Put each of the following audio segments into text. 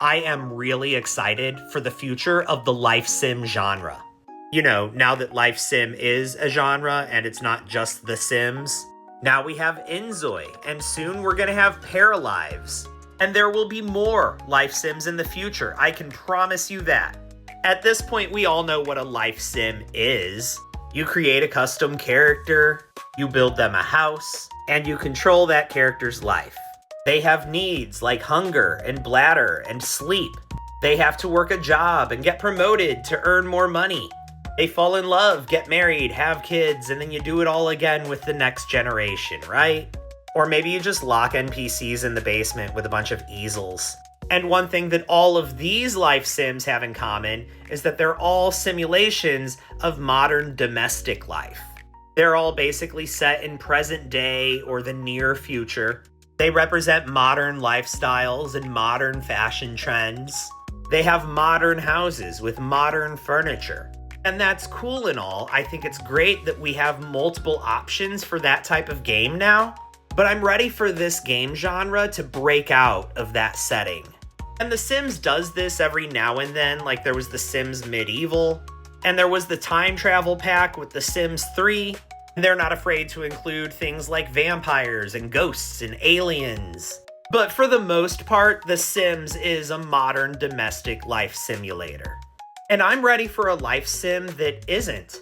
I am really excited for the future of the life sim genre. You know, now that life sim is a genre and it's not just The Sims, now we have Inzoi, and soon we're gonna have Paralives. And there will be more life sims in the future, I can promise you that. At this point, we all know what a life sim is. You create a custom character, you build them a house, and you control that character's life. They have needs like hunger and bladder and sleep. They have to work a job and get promoted to earn more money. They fall in love, get married, have kids, and then you do it all again with the next generation, right? Or maybe you just lock NPCs in the basement with a bunch of easels. And one thing that all of these life sims have in common is that they're all simulations of modern domestic life. They're all basically set in present day or the near future. They represent modern lifestyles and modern fashion trends. They have modern houses with modern furniture. And that's cool and all. I think it's great that we have multiple options for that type of game now. But I'm ready for this game genre to break out of that setting. And The Sims does this every now and then, like there was The Sims Medieval, and there was the time travel pack with The Sims 3. They're not afraid to include things like vampires and ghosts and aliens. But for the most part, The Sims is a modern domestic life simulator. And I'm ready for a life sim that isn't.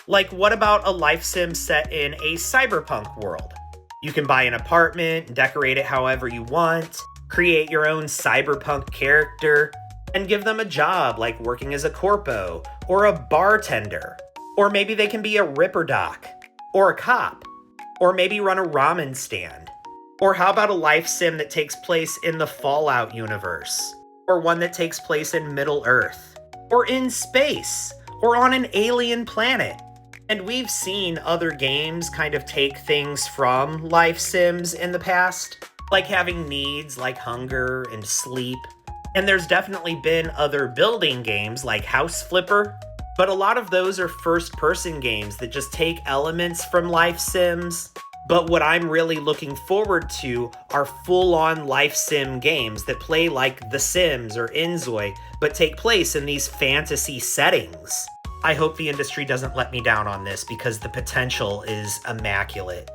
Like, what about a life sim set in a cyberpunk world? You can buy an apartment, decorate it however you want, create your own cyberpunk character, and give them a job like working as a corpo, or a bartender. Or maybe they can be a ripper doc, or a cop, or maybe run a ramen stand. Or how about a life sim that takes place in the Fallout universe? Or one that takes place in Middle Earth? Or in space? Or on an alien planet? And we've seen other games kind of take things from life sims in the past, like having needs like hunger and sleep. And there's definitely been other building games like House Flipper, but a lot of those are first-person games that just take elements from life sims. But what I'm really looking forward to are full-on life sim games that play like The Sims or Inzoi, but take place in these fantasy settings. I hope the industry doesn't let me down on this because the potential is immaculate.